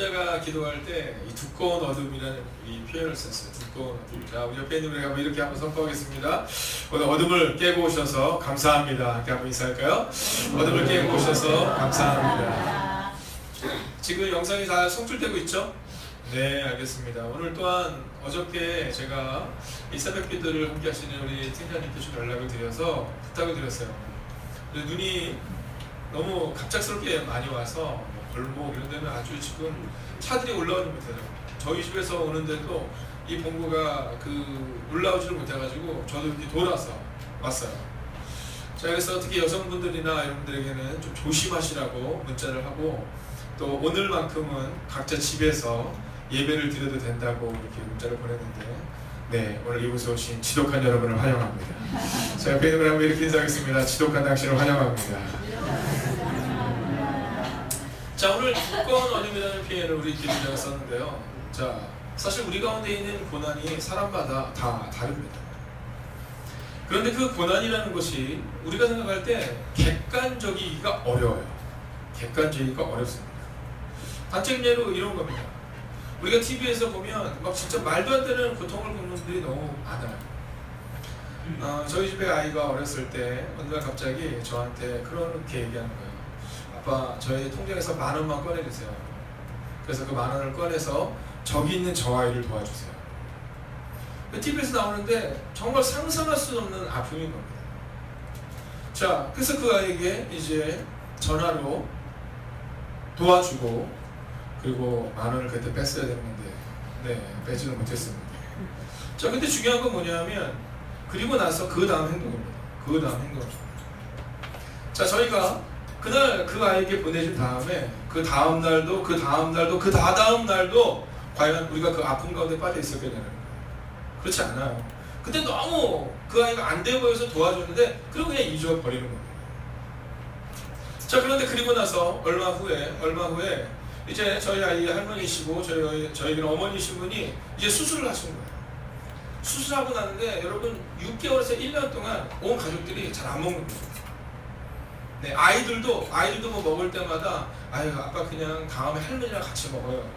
기도자가 기도할 때 이 두꺼운 어둠이라는 이 표현을 썼어요. 두꺼운 어둠. 자, 우리 옆에 있는 분에게 이렇게 한번 선포하겠습니다. 오늘 어둠을 깨고 오셔서 감사합니다. 이렇게 한번 인사할까요? 어둠을 깨고 오셔서 감사합니다. 지금 영상이 다 송출되고 있죠? 네, 알겠습니다. 오늘 또한 어저께 제가 이 새벽 기도를 함께 하시는 우리 팀장님께 좀 연락을 드려서 부탁을 드렸어요. 눈이 너무 갑작스럽게 많이 와서 골목 이런 데는 아주 지금 차들이 올라오지 못해요. 저희 집에서 오는데도 이 본부가 올라오지를 못해가지고 저도 이렇게 돌아서 왔어요. 자, 그래서 특히 여성분들이나 여러분들에게는 좀 조심하시라고 문자를 하고, 또 오늘만큼은 각자 집에서 예배를 드려도 된다고 이렇게 문자를 보냈는데, 네, 오늘 이곳에 오신 지독한 여러분을 환영합니다. 자, 옆에 있는 분 한번 이렇게 인사하겠습니다. 지독한 당신을 환영합니다. 자, 오늘 두꺼운 어둠이라는 표현을 우리 기도자가 썼는데요. 자, 사실 우리 가운데 있는 고난이 사람마다 다 다릅니다. 그런데 그 고난이라는 것이 우리가 생각할 때 객관적이기가 어려워요. 객관적이기가 어렵습니다. 단적인 예로 이런 겁니다. 우리가 TV에서 보면 막 진짜 말도 안 되는 고통을 겪는 분들이 너무 많아요. 저희 집에 아이가 어렸을 때 어느 날 갑자기 저한테 그렇게 얘기하는 거예요. 아빠, 저희 통장에서 10,000원만 꺼내주세요. 그래서 그 10,000원을 꺼내서 저기 있는 저 아이를 도와주세요. TV에서 나오는데 정말 상상할 수 없는 아픔인 겁니다. 자, 그래서 그 아이에게 이제 전화로 도와주고, 그리고 10,000원을 그때 뺐어야 됐는데, 네, 빼지는 못했습니다. 자, 근데 중요한 건 뭐냐면, 그리고 나서 그 다음 행동입니다. 그 다음 행동입니다. 자, 저희가 그날 그 아이에게 보내준 다음에 그 다음 날도, 그 다음 날도, 그 다다음 날도 과연 우리가 그 아픔 가운데 빠져 있었게 되는 거예요. 그렇지 않아요. 근데 너무 그 아이가 안 돼 보여서 도와줬는데 그리고 그냥 잊어버리는 거예요. 자, 그런데 그리고 나서 얼마 후에 이제 저희 아이 할머니시고 저희는 어머니신 분이 이제 수술을 하신 거예요. 수술하고 나는데 여러분 6개월에서 1년 동안 온 가족들이 잘 안 먹는 거예요. 네, 아이들도 뭐 먹을 때마다 아유, 아빠 그냥 다음에 할머니랑 같이 먹어요.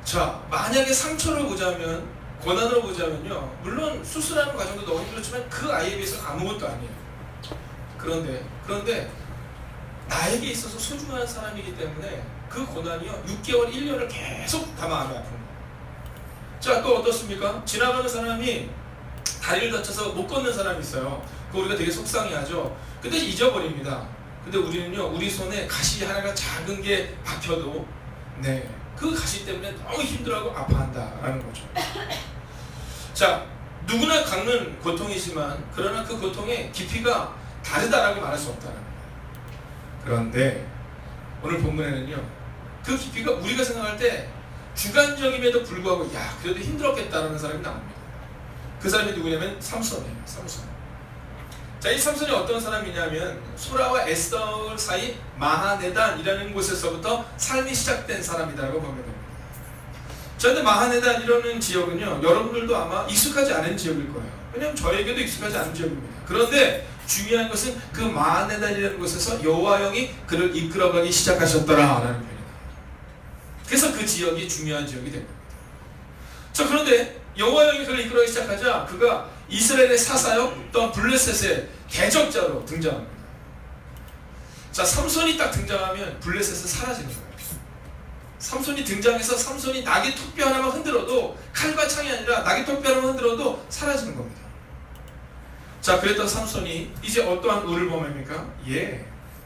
자, 만약에 상처를 보자면, 고난을 보자면요, 물론 수술하는 과정도 너무 힘들었지만 그 아이에 비해서 아무것도 아니에요. 그런데 나에게 있어서 소중한 사람이기 때문에 그 고난이요 6개월, 1년을 계속 다 마음이 아픈 거예요. 자, 또 어떻습니까? 지나가는 사람이 다리를 다쳐서 못 걷는 사람이 있어요. 그거 우리가 되게 속상해하죠. 근데 잊어버립니다. 근데 우리는요, 우리 손에 가시 하나가 작은 게 박혀도, 네, 그 가시 때문에 너무 힘들어하고 아파한다라는 거죠. 자, 누구나 겪는 고통이지만 그러나 그 고통의 깊이가 다르다라고 말할 수 없다는 거예요. 그런데 오늘 본문에는요, 그 깊이가 우리가 생각할 때 주관적임에도 불구하고 야, 그래도 힘들었겠다라는 사람이 나옵니다. 그 사람이 누구냐면 삼손이에요. 삼손. 자, 이 삼손이 어떤 사람이냐면 소라와 에스더 사이 마하네단이라는 곳에서부터 삶이 시작된 사람이라고 보면 됩니다. 자, 근데 마하네단이라는 지역은요, 여러분들도 아마 익숙하지 않은 지역일 거예요. 왜냐하면 저에게도 익숙하지 않은 지역입니다. 그런데 중요한 것은 그 마하네단이라는 곳에서 여호와 영이 그를 이끌어가기 시작하셨더라라는 표현입니다. 그래서 그 지역이 중요한 지역이 된 겁니다. 자, 그런데 여호와 영이 그를 이끌어가기 시작하자 그가 이스라엘의 사사요 또한 블레셋의 대적자로 등장합니다. 자, 삼손이 딱 등장하면 블레셋은 사라지는 거예요. 삼손이 등장해서 삼손이 낙의 톱뼈 하나만 흔들어도, 칼과 창이 아니라 낙의 톱뼈 하나만 흔들어도 사라지는 겁니다. 자, 그랬던 삼손이 이제 어떠한 의를 범합니까?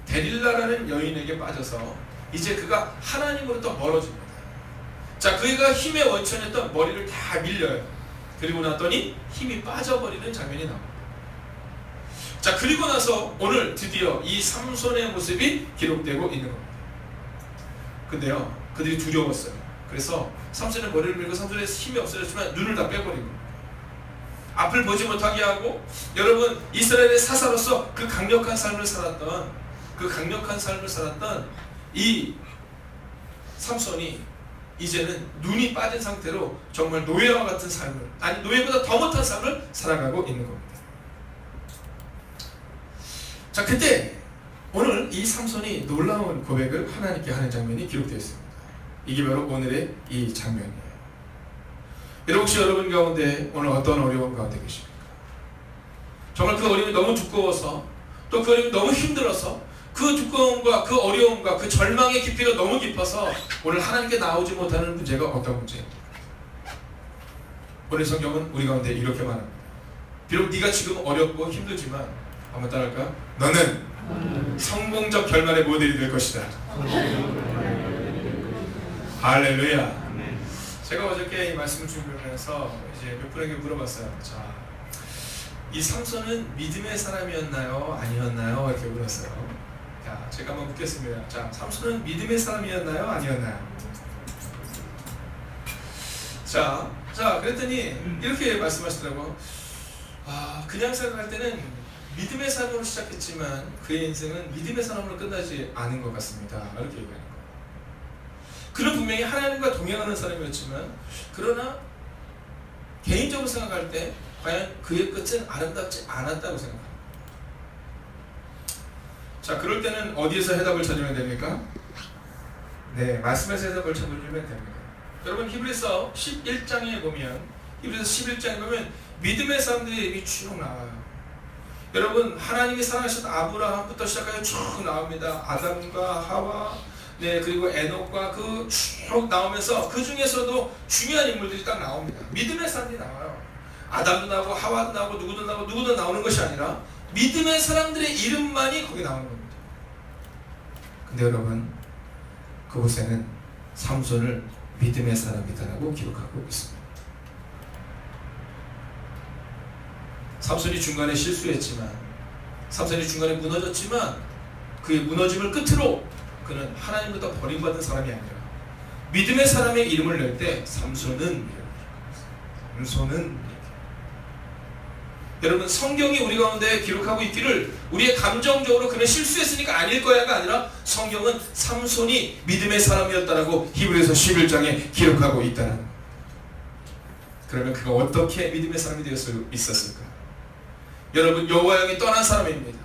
데릴라라는 여인에게 빠져서 이제 그가 하나님으로부터 멀어집니다. 자, 그가 힘의 원천이었던 머리를 다 밀려요. 그리고 났더니 힘이 빠져버리는 장면이 나옵니다. 자, 그리고 나서 오늘 드디어 이 삼손의 모습이 기록되고 있는 겁니다. 근데요, 그들이 두려웠어요. 그래서 삼손의 머리를 밀고 삼손의 힘이 없어졌지만 눈을 다 빼버리고 앞을 보지 못하게 하고, 여러분, 이스라엘의 사사로서 그 강력한 삶을 살았던 이 삼손이 이제는 눈이 빠진 상태로 정말 노예와 같은 삶을, 아니 노예보다 더 못한 삶을 살아가고 있는 겁니다. 자, 그때 오늘 이 삼손이 놀라운 고백을 하나님께 하는 장면이 기록되어 있습니다. 이게 바로 오늘의 이 장면이에요. 여러분 혹시 여러분 가운데 오늘 어떤 어려움 가운데 계십니까? 정말 그 어려움이 너무 두꺼워서 또 그 어려움이 너무 힘들어서 그 두꺼움과 그 어려움과 그 절망의 깊이가 너무 깊어서 오늘 하나님께 나오지 못하는 문제가 어떤 문제입니까? 오늘 성경은 우리 가운데 이렇게 말합니다. 비록 네가 지금 어렵고 힘들지만 한번 따라할까? 너는 성공적 결말의 모델이 될 것이다. 할렐루야. 제가 어저께 이 말씀을 준비하면서 이제 몇 분에게 물어봤어요. 자, 이 삼손은 믿음의 사람이었나요? 아니었나요? 이렇게 물었어요. 자, 제가 한번 묻겠습니다. 자, 삼손은 믿음의 사람이었나요? 아니었나요? 자, 그랬더니 이렇게 말씀하시더라고요. 그냥 생각할 때는 믿음의 사람으로 시작했지만 그의 인생은 믿음의 사람으로 끝나지 않은 것 같습니다. 이렇게 얘기하는 거예요. 그는 분명히 하나님과 동행하는 사람이었지만 그러나 개인적으로 생각할 때 과연 그의 끝은 아름답지 않았다고 생각합니다. 자, 그럴 때는 어디에서 해답을 찾으면 됩니까? 네, 말씀에서 해답을 찾으면 됩니다. 여러분 히브리서 11장에 보면 믿음의 사람들의 이름이 쭉 나와요. 여러분 하나님이 사랑하셨던 아브라함부터 시작하여 쭉 나옵니다. 아담과 하와, 네, 그리고 에녹과 그 쭉 나오면서 그 중에서도 중요한 인물들이 딱 나옵니다. 믿음의 사람들이 나와요. 아담도 나오고 하와도 나오고 누구도 나오는 것이 아니라 믿음의 사람들의 이름만이 거기 나오는 겁니다. 근데 여러분 그곳에는 삼손을 믿음의 사람이다라고 기록하고 있습니다. 삼손이 중간에 실수했지만, 삼손이 중간에 무너졌지만 그의 무너짐을 끝으로 그는 하나님부터 버림받은 사람이 아니라 믿음의 사람의 이름을 낼 때 삼손은 여러분 성경이 우리 가운데 기록하고 있기를 우리의 감정적으로 그는 실수했으니까 아닐 거야가 아니라 성경은 삼손이 믿음의 사람이었다라고 히브리서 11장에 기록하고 있다는 것. 그러면 그가 어떻게 믿음의 사람이 되어 있었을까? 여러분 여호와 영이 떠난 사람입니다.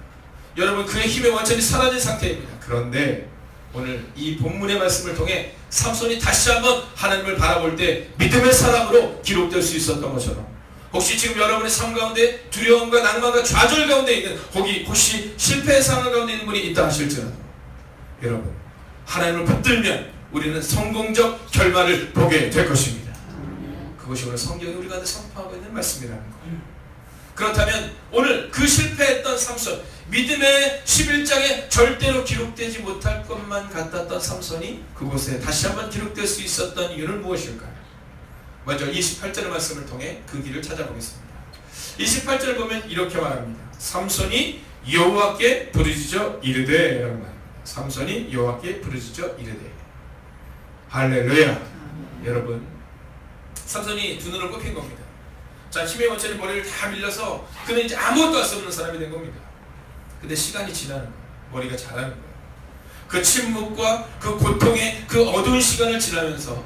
여러분 그의 힘의 원천이 사라진 상태입니다. 그런데 오늘 이 본문의 말씀을 통해 삼손이 다시 한번 하나님을 바라볼 때 믿음의 사람으로 기록될 수 있었던 것처럼 혹시 지금 여러분의 삶 가운데 두려움과 낭만과 좌절 가운데 있는 혹시 실패의 상황 가운데 있는 분이 있다 하실지라도 여러분 하나님을 붙들면 우리는 성공적 결말을 보게 될 것입니다. 그것이 오늘 성경이 우리 가운데 선포하고 있는 말씀이라는 거예요. 그렇다면 오늘 그 실패했던 삼손, 믿음의 11장에 절대로 기록되지 못할 것만 같았던 삼손이 그곳에 다시 한번 기록될 수 있었던 이유는 무엇일까요? 먼저 28절의 말씀을 통해 그 길을 찾아보겠습니다. 28절을 보면 이렇게 말합니다. 삼손이 여호와께 부르짖어 이르되 라고 말합니다. 삼손이 여호와께 부르짖어 이르되. 할렐루야. 여러분 삼손이 두 눈을 꼽힌 겁니다. 자, 힘의 원천이 머리를 다 밀려서 그는 이제 아무것도 할 수 없는 사람이 된 겁니다. 근데 시간이 지나는 거예요. 머리가 자라는 거예요. 그 침묵과 그 고통의 그 어두운 시간을 지나면서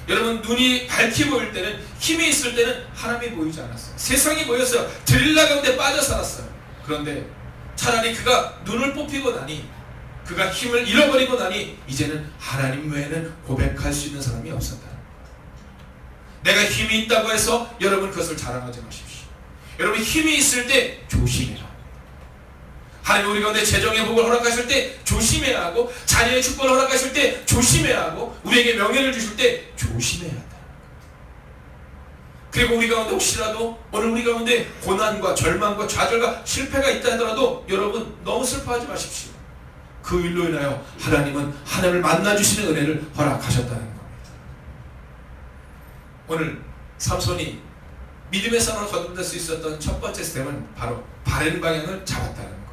여러분 눈이 밝게 보일 때는 힘이 있을 때는 하나님이 보이지 않았어요. 세상이 보였어요. 드릴라 가운데 빠져 살았어요. 그런데 차라리 그가 눈을 뽑히고 나니 그가 힘을 잃어버리고 나니 이제는 하나님 외에는 고백할 수 있는 사람이 없었다. 내가 힘이 있다고 해서 여러분 그것을 자랑하지 마십시오. 여러분 힘이 있을 때 조심해라. 하나님 우리 가운데 재정의 복을 허락하실 때 조심해야 하고 자녀의 축복을 허락하실 때 조심해야 하고 우리에게 명예를 주실 때 조심해야 한다. 그리고 우리 가운데 혹시라도 오늘 우리 가운데 고난과 절망과 좌절과 실패가 있다 하더라도 여러분 너무 슬퍼하지 마십시오. 그 일로 인하여 하나님은 하나님을 만나주시는 은혜를 허락하셨다는 겁니다. 오늘 삼손이 믿음의 산으로 거듭날 수 있었던 첫 번째 스텝은 바로 바른 방향을 잡았다는 겁니다.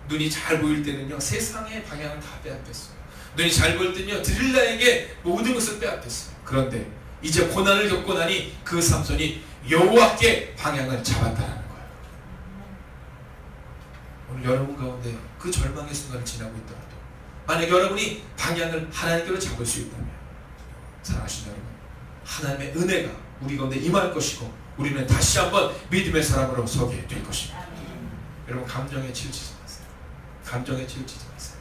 눈이 잘 보일 때는요 세상의 방향을 다 빼앗겼어요. 눈이 잘 보일 때는요 드릴라에게 모든 것을 빼앗겼어요. 그런데 이제 고난을 겪고 나니 그 삼손이 여호와께 방향을 잡았다는 거예요. 오늘 여러분 가운데 그 절망의 순간을 지나고 있더라도 만약 여러분이 방향을 하나님께로 잡을 수 있다면 사랑하시는 여러분 하나님의 은혜가 우리 가운데 임할 것이고 우리는 다시 한번 믿음의 사람으로 서게 될 것입니다. 여러분 감정에 치우치지 마세요. 감정에 치우치지 마세요.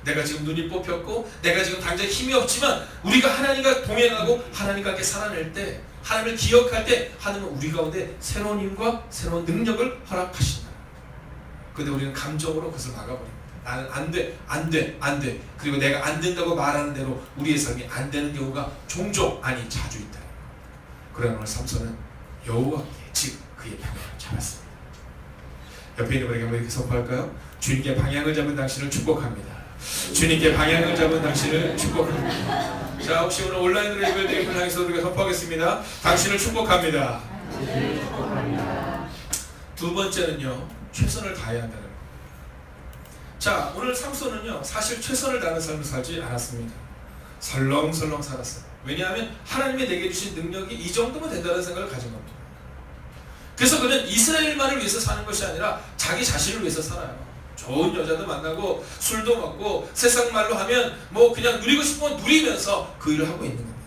내가 지금 눈이 뽑혔고 내가 지금 당장 힘이 없지만 우리가 하나님과 동행하고 하나님과 함께 살아낼 때, 하나님을 기억할 때 하나님은 우리 가운데 새로운 힘과 새로운 능력을 허락하신다. 근데 우리는 감정으로 그것을 막아버립니다. 나는 안 돼, 안 돼, 안 돼. 그리고 내가 안 된다고 말하는 대로 우리의 삶이 안 되는 경우가 종종, 아니 자주 있다. 그러나 오늘 삼손은 여호와께, 즉 그의 방향을 잡았습니다. 옆에 있는 분에게 한번 이렇게 선포할까요? 주님께 방향을 잡은 당신을 축복합니다. 주님께 방향을 잡은 당신을 축복합니다. 자, 혹시 오늘 온라인으로 예배드린 분 향해서 우리가 선포하겠습니다. 당신을 축복합니다. 두 번째는요, 최선을 다해야 한다는 것. 자, 오늘 삼손은요 사실 최선을 다하는 삶을 살지 않았습니다. 설렁설렁 살았어요. 왜냐하면 하나님이 내게 주신 능력이 이 정도면 된다는 생각을 가진 겁니다. 그래서 그는 이스라엘만을 위해서 사는 것이 아니라 자기 자신을 위해서 살아요. 좋은 여자도 만나고 술도 먹고 세상 말로 하면 뭐 그냥 누리고 싶으면 누리면서 그 일을 하고 있는 겁니다.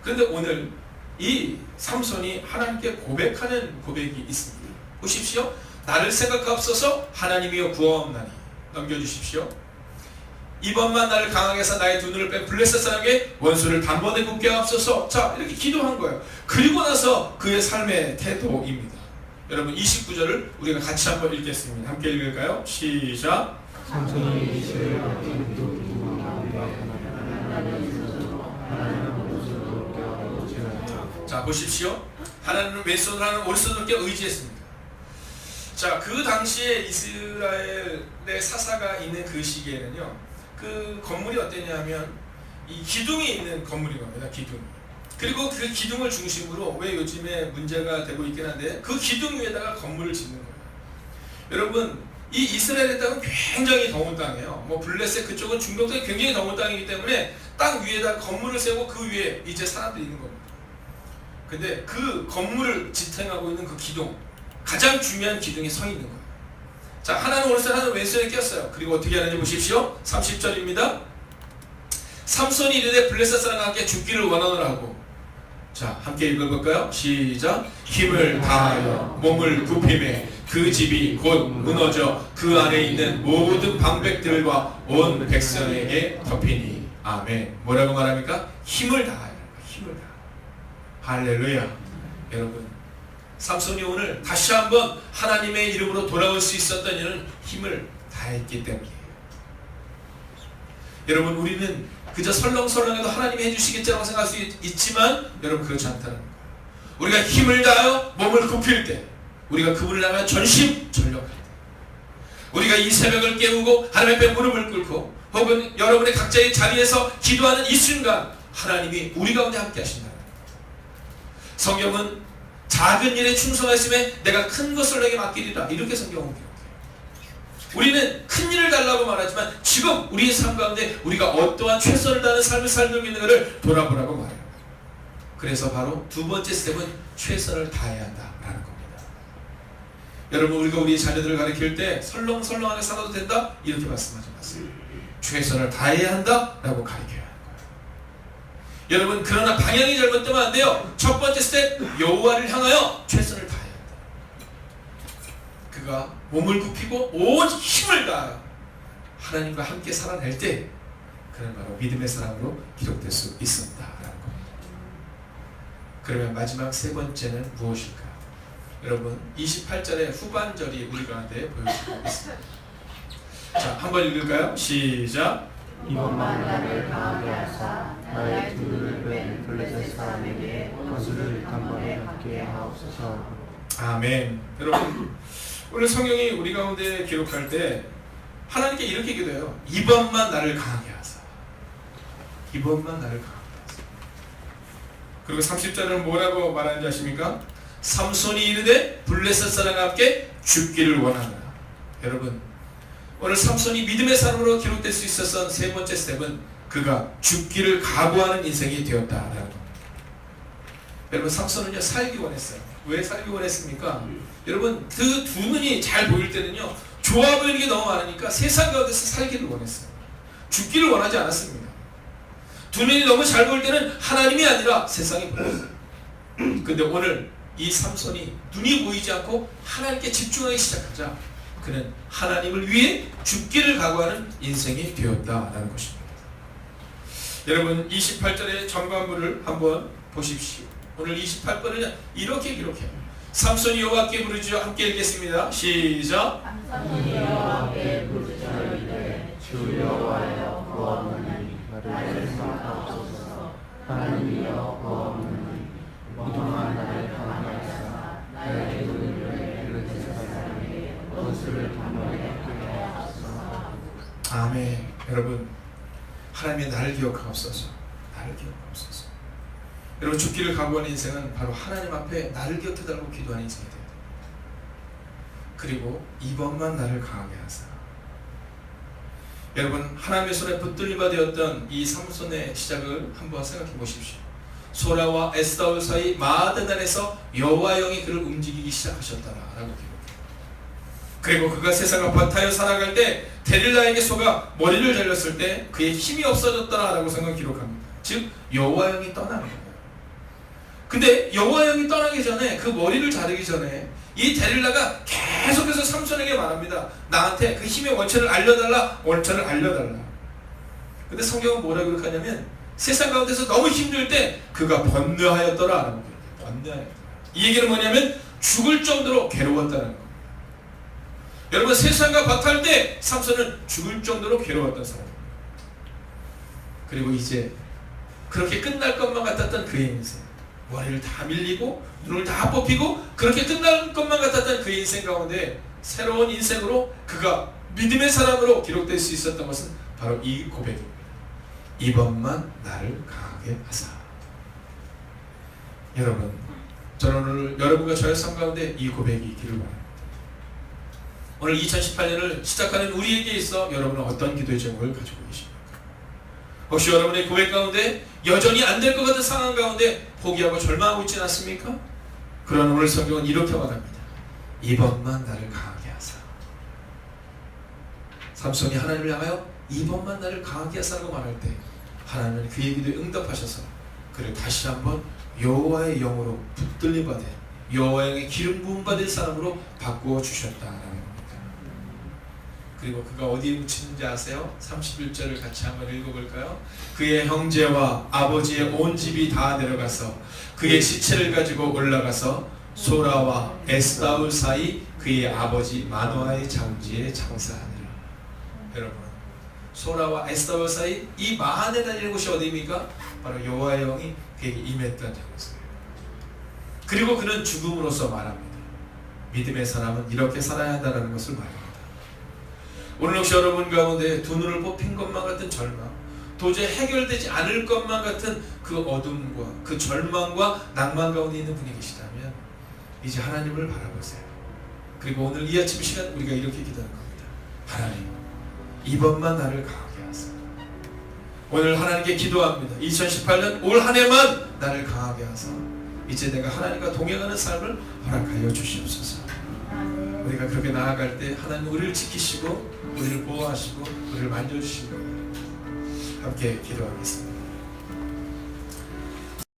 그런데 오늘 이 삼손이 하나님께 고백하는 고백이 있습니다. 보십시오. 나를 생각하옵소서 하나님이여 구하옵나니. 넘겨주십시오. 이번만 나를 강하게 해서 나의 두 눈을 뺀 블레셋 사람에게 원수를 단번에 굳게 하옵소서. 자, 이렇게 기도한 거예요. 그리고 나서 그의 삶의 태도입니다. 여러분 29절을 우리가 같이 한번 읽겠습니다. 함께 읽을까요? 시작. 삼손이 자, 보십시오. 하나님은 왼손으로 하는 오른손으로 의지했습니다. 자, 그 당시에 이스라엘의 사사가 있는 그 시기에는요, 그 건물이 어땠냐면 이 기둥이 있는 건물인 겁니다. 기둥. 그리고 그 기둥을 중심으로, 왜 요즘에 문제가 되고 있긴 한데, 그 기둥 위에다가 건물을 짓는 거예요. 여러분, 이 이스라엘의 땅은 굉장히 더운 땅이에요. 뭐 블레셋 그쪽은 중동 땅이 굉장히 더운 땅이기 때문에 땅 위에다 건물을 세우고 그 위에 이제 사람들이 있는 겁니다. 근데 그 건물을 지탱하고 있는 그 기둥, 가장 중요한 기둥에 서 있는 거예요. 자, 하나는 오른손, 하나는 왼손에 꼈어요. 그리고 어떻게 하는지 보십시오. 30절입니다. 삼손이 이르되 블레셋 사람과 함께 죽기를 원하노라고. 자, 함께 읽어볼까요? 시작. 힘을 다하여 몸을 굽히매 그 집이 곧 무너져 그 안에 있는 모든 방백들과 온 백성에게 덮이니. 아멘. 뭐라고 말합니까? 힘을 다하여. 힘을 다하여. 할렐루야. 여러분, 삼손이 오늘 다시 한번 하나님의 이름으로 돌아올 수 있었던 이유는 힘을 다했기 때문이에요. 여러분, 우리는 그저 설렁설렁해도 하나님이 해주시겠지라고 생각할 수 있지만 여러분, 그렇지 않다는 거예요. 우리가 힘을 다하여 몸을 굽힐 때, 우리가 그분을 향한 전심전력할 때, 우리가 이 새벽을 깨우고 하나님 앞에 무릎을 꿇고 혹은 여러분의 각자의 자리에서 기도하는 이 순간 하나님이 우리 가운데 함께 하신다. 성경은 작은 일에 충성하였음에 내가 큰 것을 내게 맡기리라, 이렇게 성경은 기록해요. 우리는 큰 일을 달라고 말하지만 지금 우리의 삶 가운데 우리가 어떠한 최선을 다하는 삶을 살고 있는가를 돌아보라고 말해요. 그래서 바로 두 번째 스텝은 최선을 다해야 한다라는 겁니다. 여러분, 우리가 우리 자녀들을 가르칠 때 설렁설렁하게 살아도 된다, 이렇게 말씀하지 마세요. 최선을 다해야 한다라고 가르쳐야 하는 거예요. 여러분, 그러나 방향이 잘못되면 안 돼요. 첫 번째 스텝, 여호와를 향하여 최선을 다해야 한다. 그가 몸을 굽히고 온 힘을 다하여 하나님과 함께 살아낼 때 그는 바로 믿음의 사람으로 기록될 수 있었다라는 겁니다. 그러면 마지막 세 번째는 무엇일까요? 여러분, 28절의 후반절이 우리 가운데 보여지고 있습니다. 자, 한번 읽을까요? 시작. 이번만 나를 강하게 하사 나의 두 눈을 뺀 블레셋 사람에게 원수를 단번에 받게 하옵소서. 아멘. 여러분, 오늘 성경이 우리 가운데 기록할 때 하나님께 이렇게 기도해요. 이번만 나를 강하게 하사. 이번만 나를 강하게 하사. 그리고 30절은 뭐라고 말하는지 아십니까? 삼손이 이르되 블레셋 사람과 함께 죽기를 원하노라. 여러분, 오늘 삼손이 믿음의 사람으로 기록될 수 있었던 세 번째 스텝은 그가 죽기를 각오하는 인생이 되었다라는 겁니다. 여러분, 삼손은요 살기 원했어요. 왜 살기 원했습니까? 여러분, 그 두 눈이 잘 보일 때는요 좋아 보이는 게 너무 많으니까 세상 가운데서 살기를 원했어요. 죽기를 원하지 않았습니다. 두 눈이 너무 잘 보일 때는 하나님이 아니라 세상이 보였어요. 근데 오늘 이 삼손이 눈이 보이지 않고 하나님께 집중하기 시작하자 그는 하나님을 위해 죽기를 각오하는 인생이 되었다라는 것입니다. 여러분 28절의 전반부를 한번 보십시오. 오늘 28절은 이렇게 기록해요. 삼손이 여호와께 부르짖어 함께 읽겠습니다. 시작. 삼손이 여호와께 부르짖어 이르되 주 여호와여 구하노니 나를 생각하옵소서. 하나님이여 구하노니 무동한 나를 강하게 하사 나의 눈을 블레셋 사람에게 원수를 단번에 갚게 하옵소서. 아멘. 여러분 하나님의 나를 기억하옵소서. 나를 기억하옵소서. 여러분 죽기를 각오하는 인생은 바로 하나님 앞에 나를 기억해달라고 기도하는 인생이 돼요. 그리고 이번만 나를 강하게 하사. 여러분 하나님의 손에 붙들림바 되었던 이 삼손의 시작을 한번 생각해 보십시오. 소라와 에스다올 사이 마드단에서 여호와 영이 그를 움직이기 시작하셨다라고 기록해요. 그리고 그가 세상을 바타여 살아갈 때 데릴라에게 소가 머리를 잘렸을 때 그의 힘이 없어졌다라고 성경 기록합니다. 즉 여호와 영이 떠나는 거예요. 근데 여호와 영이 떠나기 전에 그 머리를 자르기 전에 이 데릴라가 계속해서 삼손에게 말합니다. 나한테 그 힘의 원천을 알려달라. 원천을 알려달라. 근데 성경은 뭐라고 기록하냐면 세상 가운데서 너무 힘들 때 그가 번뇌하였더라. 번뇌하였더라. 이 얘기는 뭐냐면 죽을 정도로 괴로웠다는 거예요. 여러분 세상과 바탈 때 삼손은 죽을 정도로 괴로웠던 사람입니다. 그리고 이제 그렇게 끝날 것만 같았던 그의 인생, 머리를 다 밀리고 눈을 다 뽑히고 그렇게 끝날 것만 같았던 그의 인생 가운데 새로운 인생으로 그가 믿음의 사람으로 기록될 수 있었던 것은 바로 이 고백입니다. 이번만 나를 강하게 하사. 여러분 저는 오늘 여러분과 저의 삶 가운데 이 고백이 있기를 바랍니다. 오늘 2018년을 시작하는 우리에게 있어 여러분은 어떤 기도의 제목을 가지고 계십니까? 혹시 여러분의 고백 가운데 여전히 안 될 것 같은 상황 가운데 포기하고 절망하고 있지는 않습니까? 그러나 오늘 성경은 이렇게 말합니다. 이번만 나를 강하게 하사. 삼손이 하나님을 향하여 이번만 나를 강하게 하사라고 말할 때 하나님은 그의 기도에 응답하셔서 그를 다시 한번 여호와의 영으로 붙들림 받은 여호와의 기름 부음 받을 사람으로 바꾸어 주셨다라는 겁니다. 그리고 그가 어디에 묻히는지 아세요? 31절을 같이 한번 읽어볼까요? 그의 형제와 아버지의 온 집이 다 내려가서 그의 시체를 가지고 올라가서 소라와 에스다울 사이 그의 아버지 마노아의 장지에 장사하니라. 여러분 소라와 에스다울 사이 이 마하네단이라는 곳이 어디입니까? 바로 여호와의 영이 그에게 임했던 장소예요. 그리고 그는 죽음으로써 말합니다. 믿음의 사람은 이렇게 살아야 한다는 것을 말합니다. 오늘 혹시 여러분 가운데 두 눈을 뽑힌 것만 같은 절망, 도저히 해결되지 않을 것만 같은 그 어둠과 그 절망과 낭만 가운데 있는 분이 계시다면 이제 하나님을 바라보세요. 그리고 오늘 이 아침 시간 우리가 이렇게 기도하는 겁니다. 하나님, 이번만 나를 강하게 하소서. 오늘 하나님께 기도합니다. 2018년 올 한 해만 나를 강하게 하소서. 이제 내가 하나님과 동행하는 삶을 허락하여 주시옵소서. 우리가 그렇게 나아갈 때 하나님 우리를 지키시고 우리를 보호하시고 우리를 만져주시고 함께 기도하겠습니다.